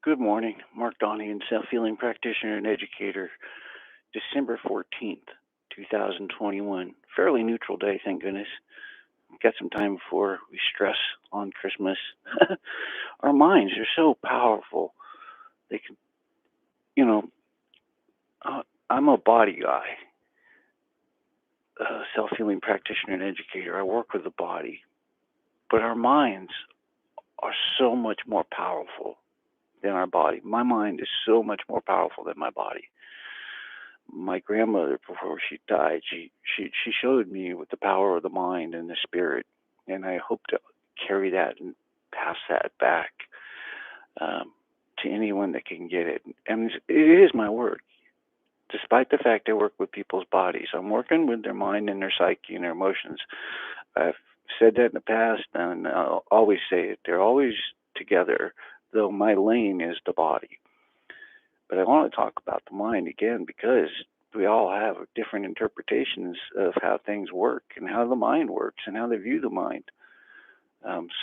Good morning. Mark Donahue, self-healing practitioner and educator. December 14th, 2021. Fairly neutral day, thank goodness. Got some time before we stress on Christmas. Our minds are so powerful. They can, you know, I'm a body guy, self-healing practitioner and educator. I work with the body, but our minds are so much more powerful than our body. My mind is so much more powerful than my body. My grandmother, before she died, she showed me with the power of the mind and the spirit, and I hope to carry that and pass that back um, to anyone that can get it. And it is my work. Despite the fact I work with people's bodies, I'm working with their mind and their psyche and their emotions. I've said that in the past, and I'll always say it. They're always together, though my lane is the body. But I want to talk about the mind again because we all have different interpretations of how things work and how the mind works and how they view the mind.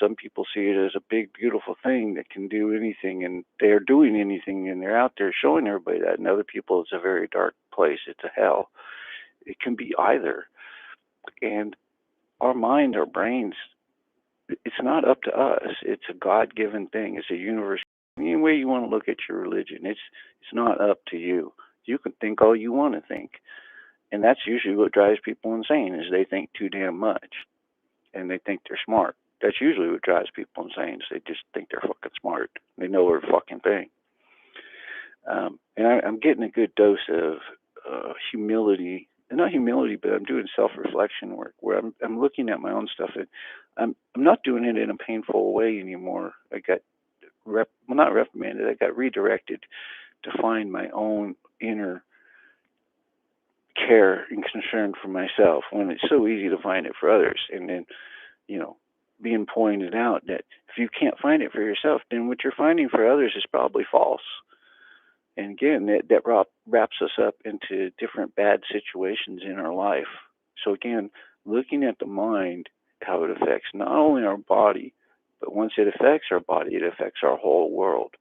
Some people see it as a big, beautiful thing that can do anything, and they're doing anything, and they're out there showing everybody that. And other people, it's a very dark place. It's a hell. It can be either. And our mind, our brains, it's not up to us. It's a God-given thing. It's a universe. Any way you want to look at your religion, it's not up to you. You can think all you want to think, and that's usually what drives people insane. Is they think too damn much, and they think they're smart. That's usually what drives people insane. Is they just think they're fucking smart. They know every fucking thing. I'm getting a good dose of humility, not humility, but I'm doing self-reflection work where I'm looking at my own stuff, and I'm not doing it in a painful way anymore. I got not reprimanded. I got redirected to find my own inner care and concern for myself when it's so easy to find it for others. And then, you know, being pointed out that if you can't find it for yourself, then what you're finding for others is probably false. And again, that wraps us up into different bad situations in our life. So again, looking at the mind, how it affects not only our body, but once it affects our body, it affects our whole world.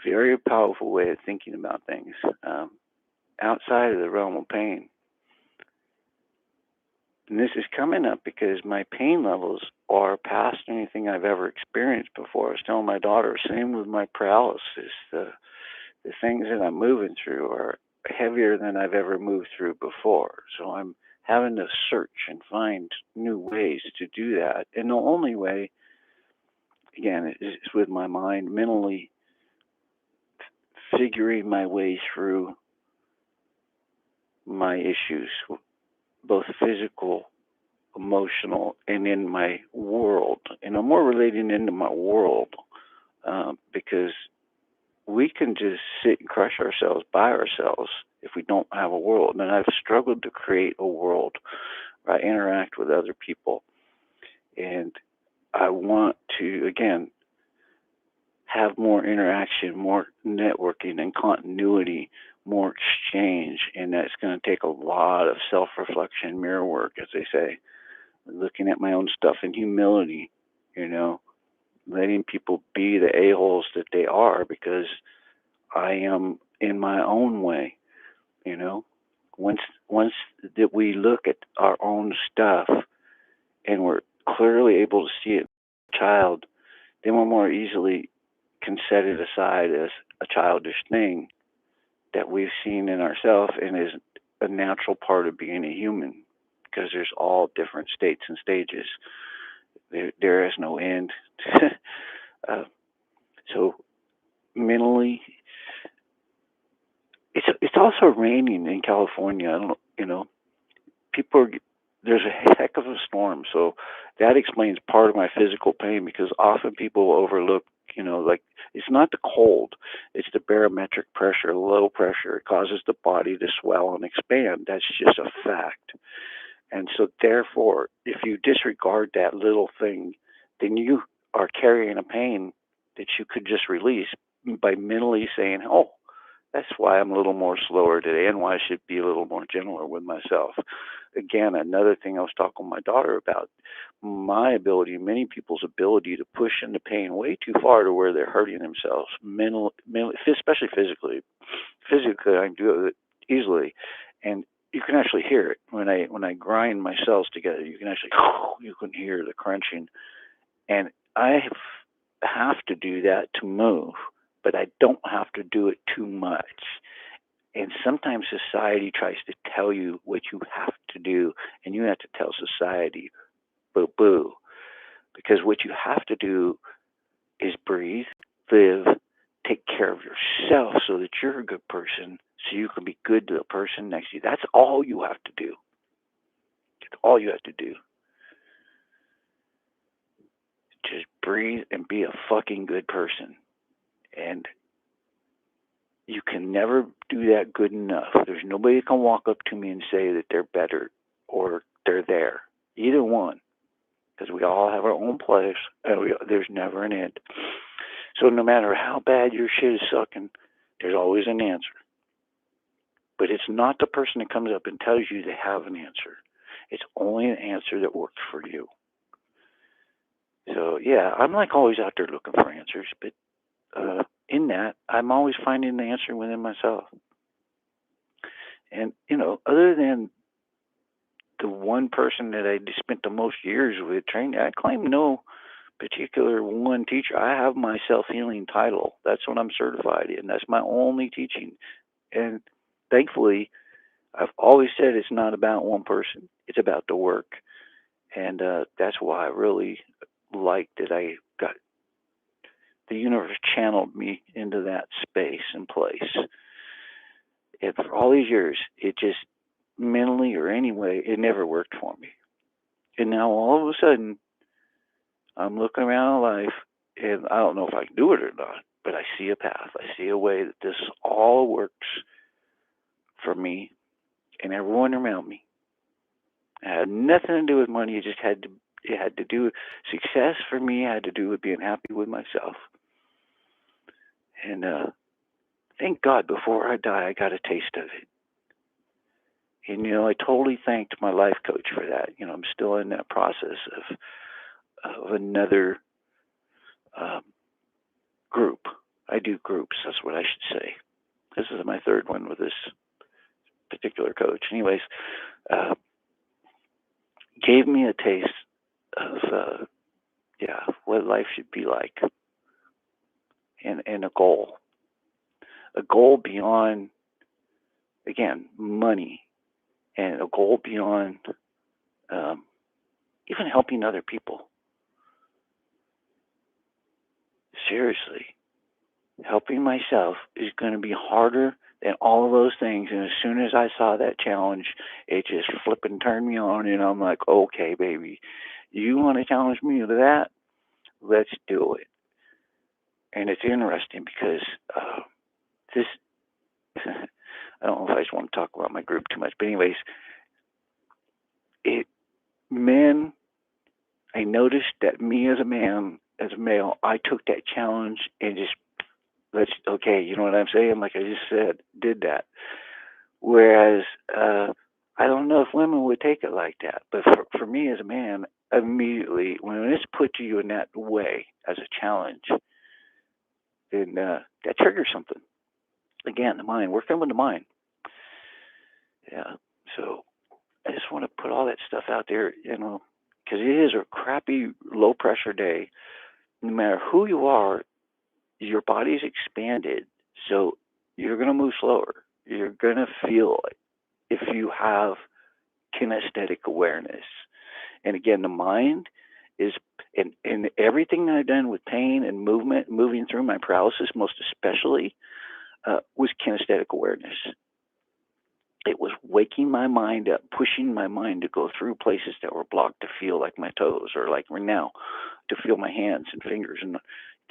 Very powerful way of thinking about things. Outside of the realm of pain. And this is coming up because my pain levels are past anything I've ever experienced before. I was telling my daughter, same with my paralysis. The things that I'm moving through are heavier than I've ever moved through before. So I'm having to search and find new ways to do that. And the only way, again, is with my mind, mentally figuring my way through my issues, both physical, emotional, and in my world. And I'm more relating into my world because we can just sit and crush ourselves by ourselves if we don't have a world. And I've struggled to create a world where I interact with other people. And I want to, again, have more interaction, more networking and continuity, more exchange. And that's going to take a lot of self reflection, mirror work, as they say, looking at my own stuff in humility, you know, letting people be the a-holes that they are because I am in my own way, you know. Once that we look at our own stuff and we're clearly able to see it as a child, then we're more easily can set it aside as a childish thing that we've seen in ourselves and is a natural part of being a human because there's all different states and stages. There is no end. uh, so mentally, it's also raining in California. I don't know, you know, people are there's a heck of a storm, so that explains part of my physical pain because often people overlook, you know, like it's not the cold, it's the barometric pressure, low pressure. It causes the body to swell and expand. That's just a fact. And so, therefore, if you disregard that little thing, then you are carrying a pain that you could just release by mentally saying, oh, that's why I'm a little more slower today and why I should be a little more gentler with myself. again, another thing I was talking with my daughter about, my ability, many people's ability to push into pain way too far to where they're hurting themselves, especially physically. Physically, I can do it easily, and you can actually hear it when I grind my cells together. You can actually you can hear the crunching, and I have to do that to move, but I don't have to do it too much. And sometimes society tries to tell you what you have to do, and you have to tell society, boo boo. Because what you have to do is breathe, live, take care of yourself so that you're a good person, so you can be good to the person next to you. That's all you have to do. That's all you have to do. Just breathe and be a fucking good person. And you can never do that good enough. There's nobody that can walk up to me and say that they're better or they're there. Either one. Because we all have our own place, and there's never an end. So no matter how bad your shit is sucking, there's always an answer. But it's not the person that comes up and tells you they have an answer. It's only an answer that works for you. So yeah, I'm like always out there looking for answers, but in that, I'm always finding the answer within myself. And other than the one person that I spent the most years with training, I claim no particular one teacher. I have my self-healing title. That's what I'm certified in. That's my only teaching. And thankfully, I've always said it's not about one person. It's about the work. And that's why I really like that I got the universe channeled me into that space and place. And for all these years, it just mentally or anyway, it never worked for me. And now all of a sudden, I'm looking around life, and I don't know if I can do it or not, but I see a path. I see a way that this all works for me and everyone around me. It had nothing to do with money. It had to do with success for me. It had to do with being happy with myself. And thank God, before I die, I got a taste of it. And I totally thanked my life coach for that. I'm still in that process of another group. I do groups. That's what I should say. This is my third one with this particular coach. Anyways, gave me a taste of what life should be like, and a goal beyond, again, money, and a goal beyond even helping other people. Seriously, helping myself is going to be harder than all of those things. And as soon as I saw that challenge, it just flipping turned me on, and I'm like, okay, baby, you want to challenge me to that? Let's do it. And it's interesting because this, I don't know if I just want to talk about my group too much, but anyways, I noticed that me as a man, as a male, I took that challenge and just, okay, you know what I'm saying? Like I just said, did that. Whereas, I don't know if women would take it like that, but for me as a man, immediately, when it's put to you in that way as a challenge, then that triggers something. Again, the mind. We're filming the mind. Yeah. So I just want to put all that stuff out there, because it is a crappy, low pressure day. No matter who you are, your body's expanded, so you're going to move slower. You're going to feel it if you have kinesthetic awareness. And again, the mind is, in everything that I've done with pain and movement, moving through my paralysis, most especially, was kinesthetic awareness. It was waking my mind up, pushing my mind to go through places that were blocked to feel like my toes, or like right now, to feel my hands and fingers. And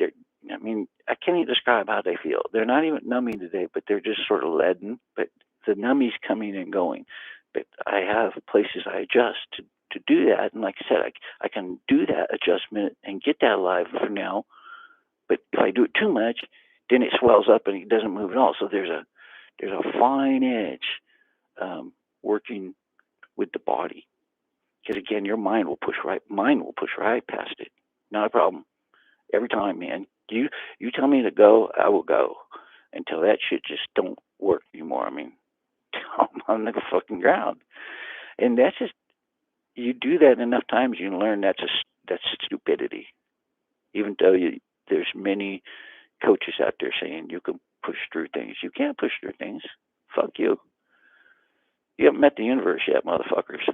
I can't even describe how they feel. They're not even numbing today, but they're just sort of leaden. But the numbing's coming and going. But I have places I adjust to do that. And like I said, I can do that adjustment and get that alive for now. But if I do it too much, then it swells up and it doesn't move at all. So there's a fine edge working with the body. Because again, your mind will push right past it. Not a problem. Every time, man. You tell me to go, I will go. Until that shit just don't work anymore. I mean, I'm on the fucking ground. And that's just, you do that enough times, you learn that's stupidity. Even though there's many coaches out there saying you can push through things. You can't push through things. Fuck you. You haven't met the universe yet, motherfuckers.